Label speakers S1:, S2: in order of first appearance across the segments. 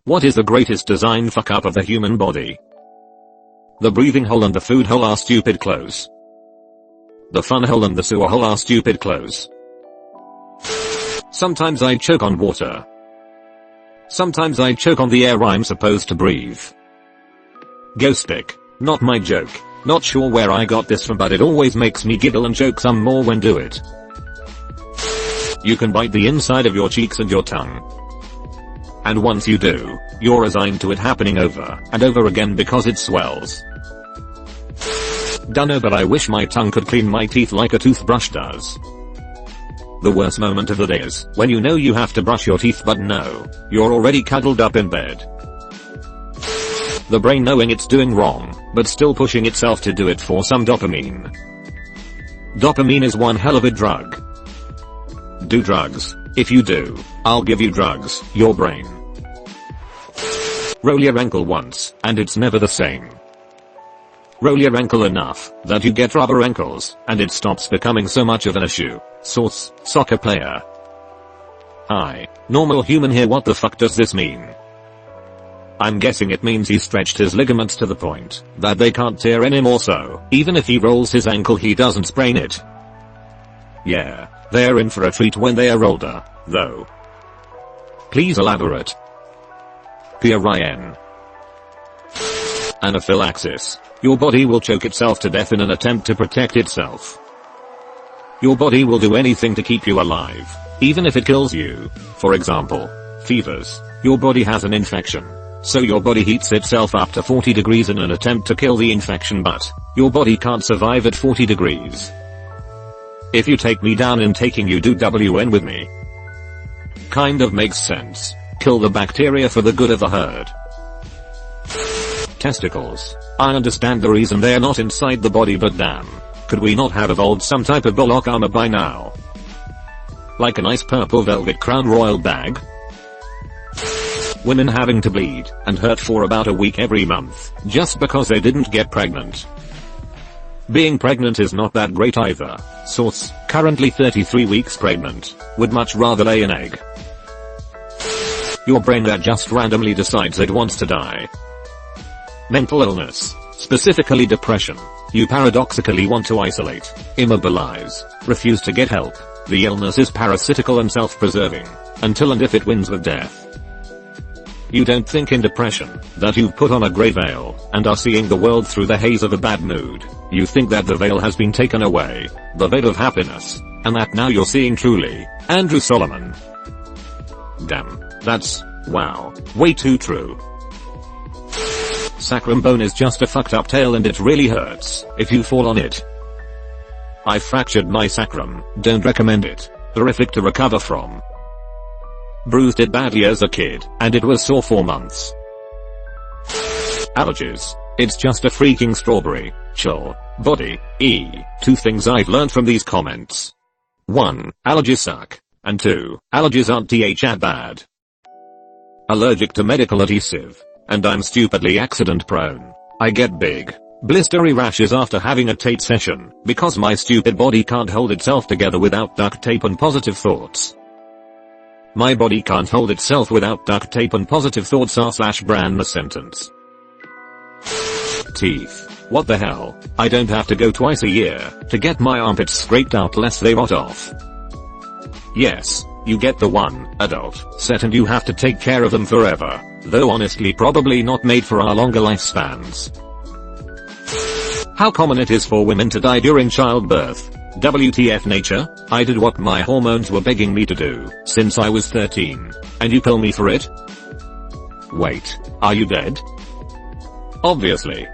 S1: What is the greatest design fuck up of the human body? The breathing hole and the food hole are stupid close. The fun hole and the sewer hole are stupid close. Sometimes I choke on water. Sometimes I choke on the air I'm supposed to breathe. Ghost stick. Not my joke. Not sure where I got this from, but it always makes me giggle and joke some more when do it. You can bite the inside of your cheeks and your tongue. And once you do, you're resigned to it happening over and over again because it swells. Dunno, but I wish my tongue could clean my teeth like a toothbrush does. The worst moment of the day is when you know you have to brush your teeth but no, you're already cuddled up in bed. The brain knowing it's doing wrong, but still pushing itself to do it for some dopamine. Dopamine is one hell of a drug. Do drugs. If you do, I'll give you drugs, your brain. Roll your ankle once, and it's never the same. Roll your ankle enough that you get rubber ankles, and it stops becoming so much of an issue. Source, soccer player. Hi, normal human here, what the fuck does this mean? I'm guessing it means he stretched his ligaments to the point that they can't tear anymore, so even if he rolls his ankle he doesn't sprain it. Yeah, they're in for a treat when they are older, though. Please elaborate. PRIN. Anaphylaxis. Your body will choke itself to death in an attempt to protect itself. Your body will do anything to keep you alive, even if it kills you. For example, fevers. Your body has an infection, so your body heats itself up to 40 degrees in an attempt to kill the infection, but your body can't survive at 40 degrees. If you take me down in taking you do WN with me. Kind of makes sense. Kill the bacteria for the good of the herd. Testicles. I understand the reason they're not inside the body, but damn. Could we not have evolved some type of bollock armor by now? Like a nice purple velvet crown royal bag? Women having to bleed and hurt for about a week every month just because they didn't get pregnant. Being pregnant is not that great either. Source, currently 33 weeks pregnant. Would much rather lay an egg. Your brain that just randomly decides it wants to die. Mental illness, specifically depression. You paradoxically want to isolate, immobilize, refuse to get help. The illness is parasitical and self-preserving, until and if it wins with death. You don't think in depression that you've put on a grey veil and are seeing the world through the haze of a bad mood. You think that the veil has been taken away, the veil of happiness, and that now you're seeing truly. Andrew Solomon. Damn, that's, wow, way too true. Sacrum bone is just a fucked up tail and it really hurts if you fall on it. I fractured my sacrum, don't recommend it. Horrific to recover from. Bruised it badly as a kid, and it was sore for months. Allergies. It's just a freaking strawberry. Chill. Body. Two things I've learned from these comments. 1. Allergies suck. And 2. Allergies aren't that bad. Allergic to medical adhesive. And I'm stupidly accident prone. I get big, blistery rashes after having a tape session because my stupid body can't hold itself together without duct tape and positive thoughts. My body can't hold itself without duct tape and positive thoughts /brand the sentence. Teeth. What the hell? I don't have to go twice a year to get my armpits scraped out lest they rot off. Yes, you get the one adult set and you have to take care of them forever. Though honestly probably not made for our longer lifespans. How common it is for women to die during childbirth. WTF nature, I did what my hormones were begging me to do since I was 13. And you kill me for it? Wait, are you dead? Obviously.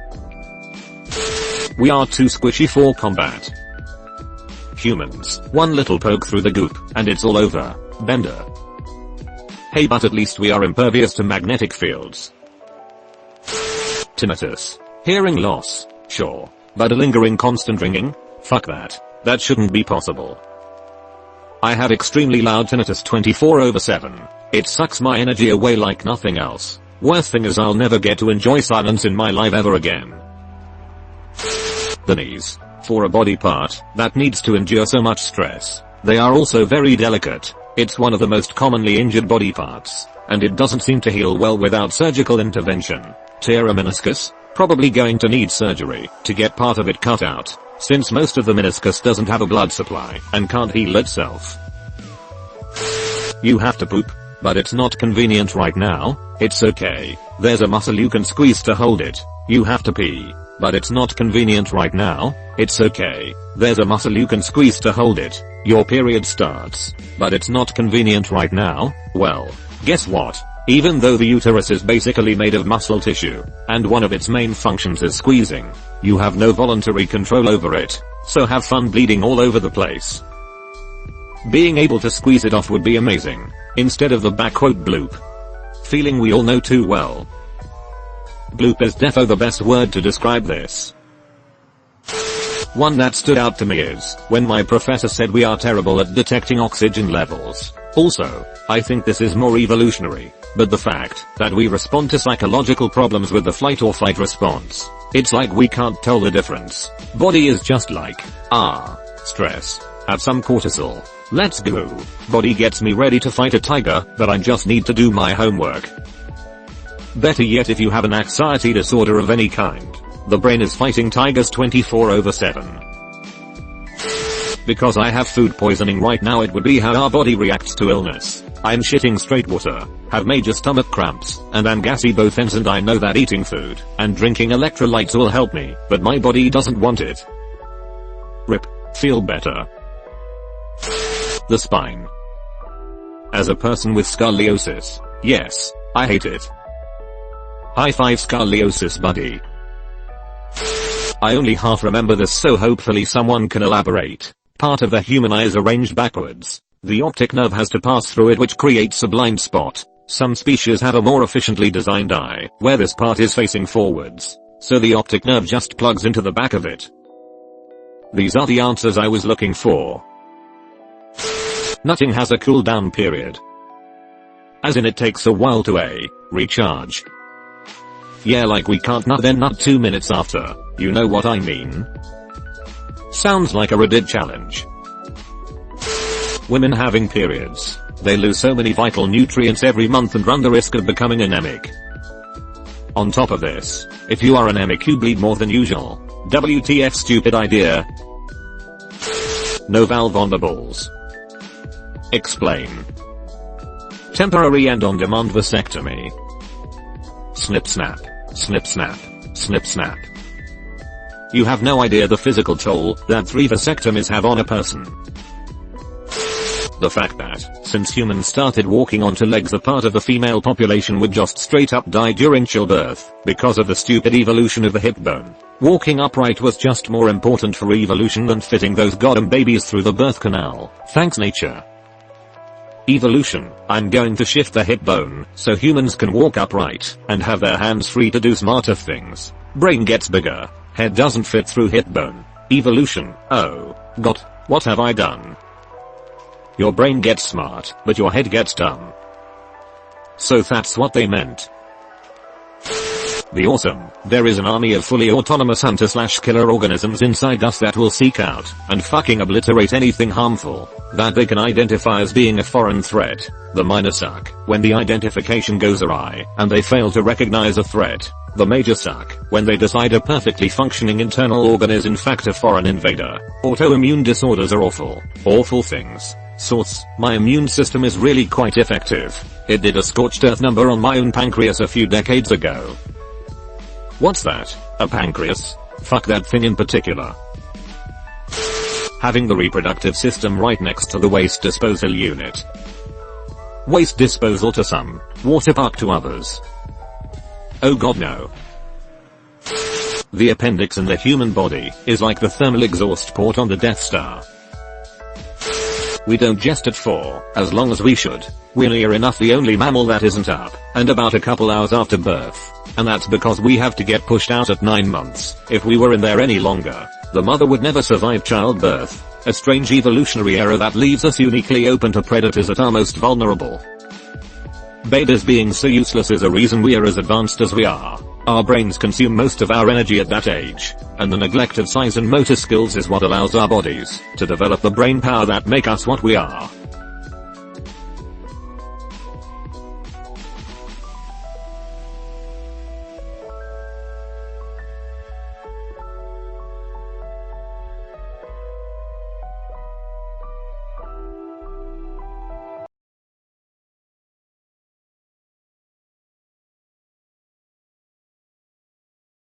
S1: We are too squishy for combat. Humans, one little poke through the goop, and it's all over. Bender. Hey, but at least we are impervious to magnetic fields. Tinnitus. Hearing loss. Sure. But a lingering constant ringing? Fuck that. That shouldn't be possible. I have extremely loud tinnitus 24/7. It sucks my energy away like nothing else. Worst thing is I'll never get to enjoy silence in my life ever again. The knees. For a body part that needs to endure so much stress, they are also very delicate. It's one of the most commonly injured body parts, and it doesn't seem to heal well without surgical intervention. Tear a meniscus? Probably going to need surgery to get part of it cut out, since most of the meniscus doesn't have a blood supply and can't heal itself. You have to poop, but it's not convenient right now. It's okay. There's a muscle you can squeeze to hold it. You have to pee, but it's not convenient right now. It's okay. There's a muscle you can squeeze to hold it. Your period starts, but it's not convenient right now. Well, guess what? Even though the uterus is basically made of muscle tissue, and one of its main functions is squeezing, you have no voluntary control over it, so have fun bleeding all over the place. Being able to squeeze it off would be amazing, instead of the bloop. Feeling we all know too well. Bloop is defo the best word to describe this. One that stood out to me is when my professor said we are terrible at detecting oxygen levels. Also, I think this is more evolutionary, but the fact that we respond to psychological problems with the flight or fight response, it's like we can't tell the difference. Body is just like, stress, have some cortisol, let's go. Body gets me ready to fight a tiger, but I just need to do my homework. Better yet, if you have an anxiety disorder of any kind, the brain is fighting tigers 24/7. Because I have food poisoning right now, it would be how our body reacts to illness. I'm shitting straight water, have major stomach cramps, and I'm gassy both ends, and I know that eating food and drinking electrolytes will help me, but my body doesn't want it. RIP. Feel better. The spine. As a person with scoliosis, yes, I hate it. High five scoliosis buddy. I only half remember this, so hopefully someone can elaborate. Part of the human eye is arranged backwards. The optic nerve has to pass through it, which creates a blind spot. Some species have a more efficiently designed eye, where this part is facing forwards, so the optic nerve just plugs into the back of it. These are the answers I was looking for. Nutting has a cool down period. As in it takes a while to recharge. Yeah, like we can't nut then nut 2 minutes after. You know what I mean? Sounds like a Reddit challenge. Women having periods. They lose so many vital nutrients every month and run the risk of becoming anemic. On top of this, if you are anemic you bleed more than usual. WTF stupid idea. No valve on the balls. Explain. Temporary and on-demand vasectomy. Snip snap. Snip snap. Snip snap. You have no idea the physical toll that 3 vasectomies have on a person. The fact that, since humans started walking on 2 legs, a part of the female population would just straight up die during childbirth, because of the stupid evolution of the hip bone. Walking upright was just more important for evolution than fitting those goddamn babies through the birth canal. Thanks nature. Evolution, I'm going to shift the hip bone, so humans can walk upright, and have their hands free to do smarter things. Brain gets bigger, head doesn't fit through hip bone. Evolution, oh, God, what have I done? Your brain gets smart, but your head gets dumb. So that's what they meant. The awesome, there is an army of fully autonomous hunter/killer organisms inside us that will seek out and fucking obliterate anything harmful that they can identify as being a foreign threat. The minor suck when the identification goes awry and they fail to recognize a threat. The major suck when they decide a perfectly functioning internal organ is in fact a foreign invader. Autoimmune disorders are awful, awful things. Source, my immune system is really quite effective. It did a scorched earth number on my own pancreas a few decades ago. What's that? A pancreas? Fuck that thing in particular. Having the reproductive system right next to the waste disposal unit. Waste disposal to some, water park to others. Oh god no. The appendix in the human body is like the thermal exhaust port on the Death Star. We don't gest at 4, as long as we should. We're near enough the only mammal that isn't up, and about a couple hours after birth. And that's because we have to get pushed out at 9 months. If we were in there any longer, the mother would never survive childbirth. A strange evolutionary error that leaves us uniquely open to predators at our most vulnerable. Babies being so useless is a reason we are as advanced as we are. Our brains consume most of our energy at that age, and the neglect of size and motor skills is what allows our bodies to develop the brain power that make us what we are.